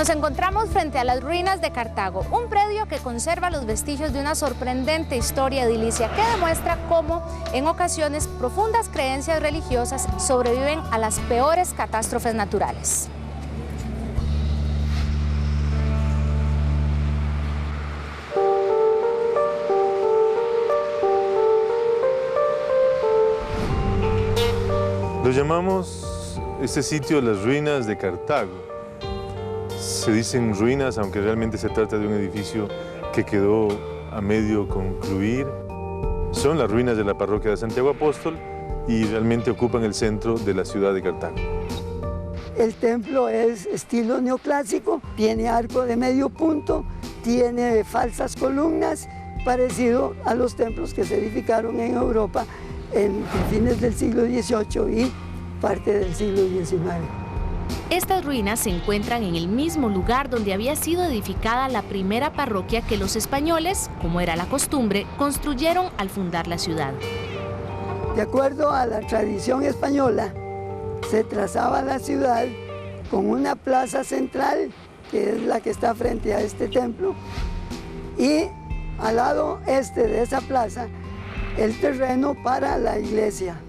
Nos encontramos frente a las ruinas de Cartago, un predio que conserva los vestigios de una sorprendente historia edilicia que demuestra cómo, en ocasiones, profundas creencias religiosas sobreviven a las peores catástrofes naturales. Lo llamamos este sitio las ruinas de Cartago. Se dicen ruinas, aunque realmente se trata de un edificio que quedó a medio concluir. Son las ruinas de la parroquia de Santiago Apóstol y realmente ocupan el centro de la ciudad de Cartago. El templo es estilo neoclásico, tiene arco de medio punto, tiene falsas columnas, parecido a los templos que se edificaron en Europa en fines del siglo XVIII y parte del siglo XIX. Estas ruinas se encuentran en el mismo lugar donde había sido edificada la primera parroquia que los españoles, como era la costumbre, construyeron al fundar la ciudad. De acuerdo a la tradición española, se trazaba la ciudad con una plaza central, que es la que está frente a este templo, y al lado este de esa plaza, el terreno para la iglesia.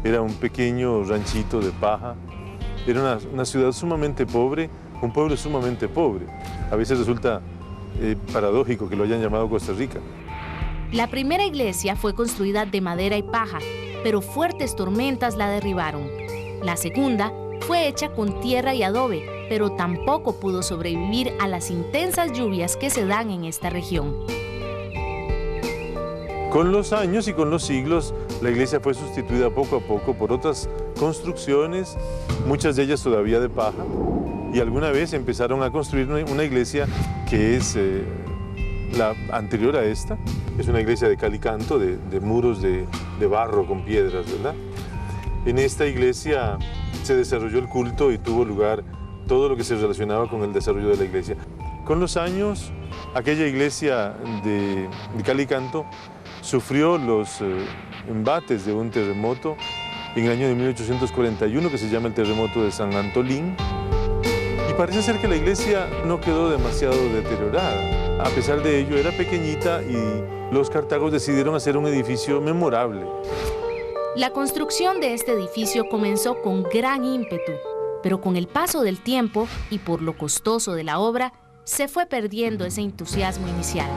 Era un pequeño ranchito de paja. Era una ciudad sumamente pobre, un pueblo sumamente pobre. A veces resulta paradójico que lo hayan llamado Costa Rica. La primera iglesia fue construida de madera y paja, pero fuertes tormentas la derribaron. La segunda fue hecha con tierra y adobe, pero tampoco pudo sobrevivir a las intensas lluvias que se dan en esta región. Con los años y con los siglos, la iglesia fue sustituida poco a poco por otras construcciones, muchas de ellas todavía de paja, y alguna vez empezaron a construir una iglesia que es la anterior a esta. Es una iglesia de cal y canto, de muros de barro con piedras, ¿verdad? En esta iglesia se desarrolló el culto y tuvo lugar todo lo que se relacionaba con el desarrollo de la iglesia. Con los años, aquella iglesia de cal y canto sufrió los embates de un terremoto en el año de 1841, que se llama el terremoto de San Antolín, y parece ser que la iglesia no quedó demasiado deteriorada. A pesar de ello, era pequeñita y los cartagos decidieron hacer un edificio memorable. La construcción de este edificio comenzó con gran ímpetu, pero con el paso del tiempo y por lo costoso de la obra, se fue perdiendo ese entusiasmo inicial.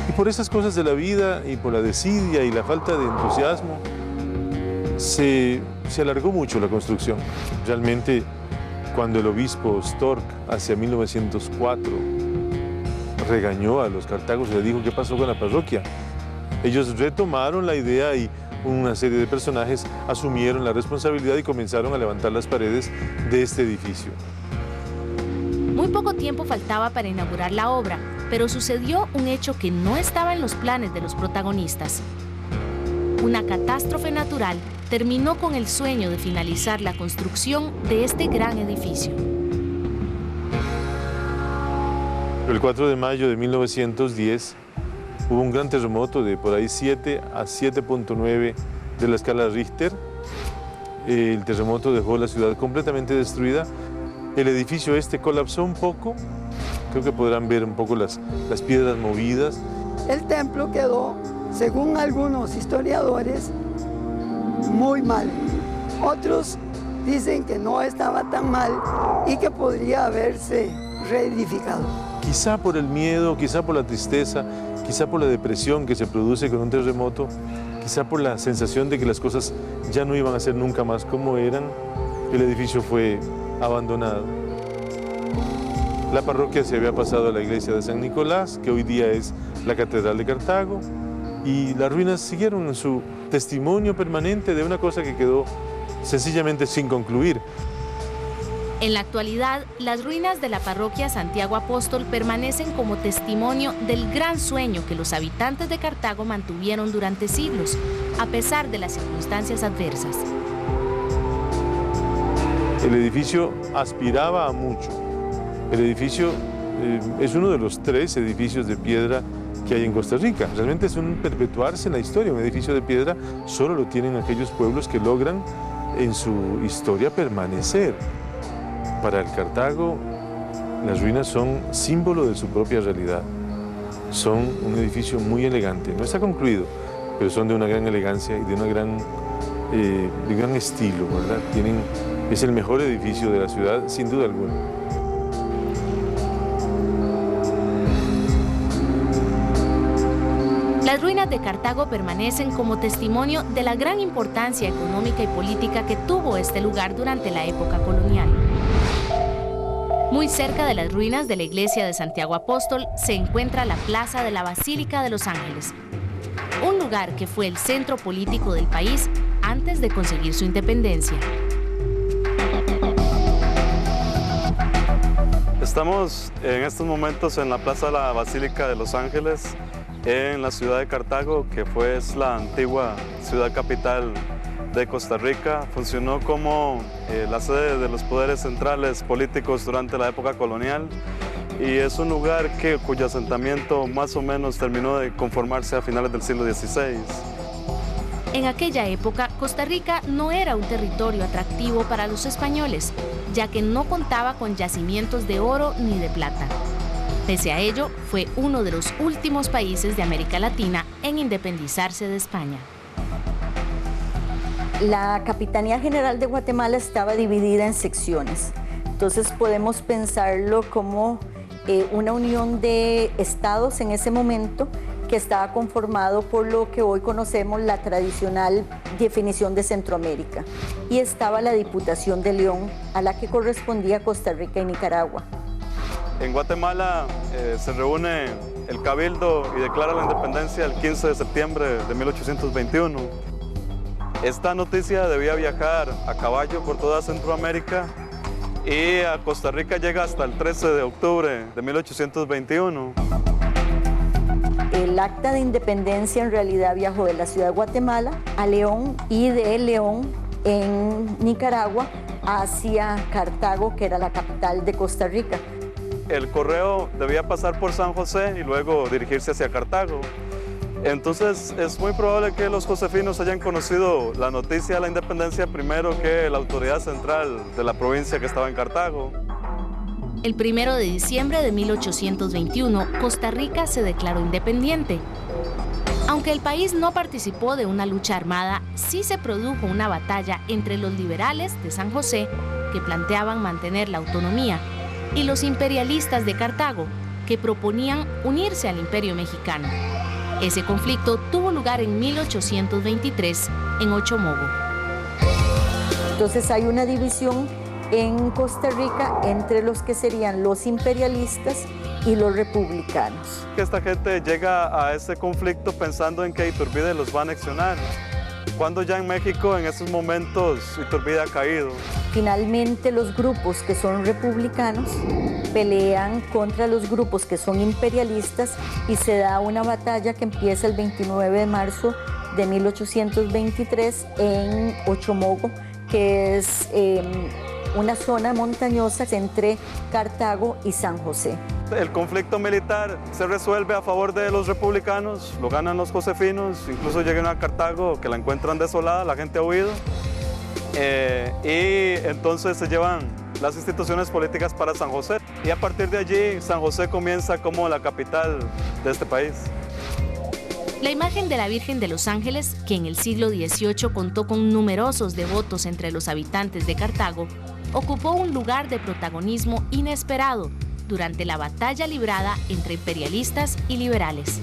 Y por esas cosas de la vida y por la desidia y la falta de entusiasmo, se alargó mucho la construcción. Realmente, cuando el obispo Storck, hacia 1904, regañó a los cartagos y le dijo qué pasó con la parroquia, ellos retomaron la idea y una serie de personajes asumieron la responsabilidad y comenzaron a levantar las paredes de este edificio. Muy poco tiempo faltaba para inaugurar la obra, pero sucedió un hecho que no estaba en los planes de los protagonistas. Una catástrofe natural terminó con el sueño de finalizar la construcción de este gran edificio. El 4 de mayo de 1910 hubo un gran terremoto de por ahí 7 a 7.9 de la escala Richter. El terremoto dejó la ciudad completamente destruida. El edificio colapsó un poco. Creo que podrán ver un poco las piedras movidas. El templo quedó, según algunos historiadores, muy mal. Otros dicen que no estaba tan mal y que podría haberse reedificado. Quizá por el miedo, quizá por la tristeza, quizá por la depresión que se produce con un terremoto, quizá por la sensación de que las cosas ya no iban a ser nunca más como eran, el edificio fue abandonado. La parroquia se había pasado a la iglesia de San Nicolás, que hoy día es la Catedral de Cartago, y las ruinas siguieron en su testimonio permanente de una cosa que quedó sencillamente sin concluir. En la actualidad, las ruinas de la parroquia Santiago Apóstol permanecen como testimonio del gran sueño que los habitantes de Cartago mantuvieron durante siglos, a pesar de las circunstancias adversas. El edificio aspiraba a mucho. El edificio es uno de los 3 edificios de piedra que hay en Costa Rica. Realmente es un perpetuarse en la historia. Un edificio de piedra solo lo tienen aquellos pueblos que logran en su historia permanecer. Para el Cartago Las ruinas son símbolo de su propia realidad. Son un edificio muy elegante. No está concluido, pero son de una gran elegancia y de un gran estilo, ¿verdad? Es el mejor edificio de la ciudad, sin duda alguna. Las ruinas de Cartago permanecen como testimonio de la gran importancia económica y política que tuvo este lugar durante la época colonial. Muy cerca de las ruinas de la iglesia de Santiago Apóstol se encuentra la Plaza de la Basílica de Los Ángeles, un lugar que fue el centro político del país antes de conseguir su independencia. Estamos en estos momentos en la Plaza de la Basílica de Los Ángeles, en la ciudad de Cartago, que fue la antigua ciudad capital de Costa Rica. Funcionó como la sede de los poderes centrales políticos durante la época colonial y es un lugar cuyo asentamiento más o menos terminó de conformarse a finales del siglo XVI. En aquella época, Costa Rica no era un territorio atractivo para los españoles, ya que no contaba con yacimientos de oro ni de plata. Pese a ello, fue uno de los últimos países de América Latina en independizarse de España. La Capitanía General de Guatemala estaba dividida en secciones, entonces podemos pensarlo como una unión de estados en ese momento que estaba conformado por lo que hoy conocemos la tradicional definición de Centroamérica, y estaba la Diputación de León, a la que correspondía Costa Rica y Nicaragua. En Guatemala se reúne el Cabildo y declara la independencia el 15 de septiembre de 1821. Esta noticia debía viajar a caballo por toda Centroamérica y a Costa Rica llega hasta el 13 de octubre de 1821. El acta de independencia en realidad viajó de la ciudad de Guatemala a León y de León en Nicaragua hacia Cartago, que era la capital de Costa Rica. El correo debía pasar por San José y luego dirigirse hacia Cartago. Entonces es muy probable que los josefinos hayan conocido la noticia de la independencia primero que la autoridad central de la provincia que estaba en Cartago. El 1 de diciembre de 1821, Costa Rica se declaró independiente. Aunque el país no participó de una lucha armada, sí se produjo una batalla entre los liberales de San José, que planteaban mantener la autonomía, y los imperialistas de Cartago, que proponían unirse al Imperio Mexicano. Ese conflicto tuvo lugar en 1823 en Ochomogo. Entonces hay una división en Costa Rica entre los que serían los imperialistas y los republicanos. Esta gente llega a ese conflicto pensando en que Iturbide los va a anexionar, cuando ya en México en esos momentos Iturbide ha caído. Finalmente los grupos que son republicanos pelean contra los grupos que son imperialistas y se da una batalla que empieza el 29 de marzo de 1823 en Ochomogo, que es una zona montañosa entre Cartago y San José. El conflicto militar se resuelve a favor de los republicanos, lo ganan los josefinos, incluso llegan a Cartago, que la encuentran desolada, la gente ha huido, y entonces se llevan las instituciones políticas para San José. Y a partir de allí, San José comienza como la capital de este país. La imagen de la Virgen de los Ángeles, que en el siglo XVIII contó con numerosos devotos entre los habitantes de Cartago, ocupó un lugar de protagonismo inesperado durante la batalla librada entre imperialistas y liberales.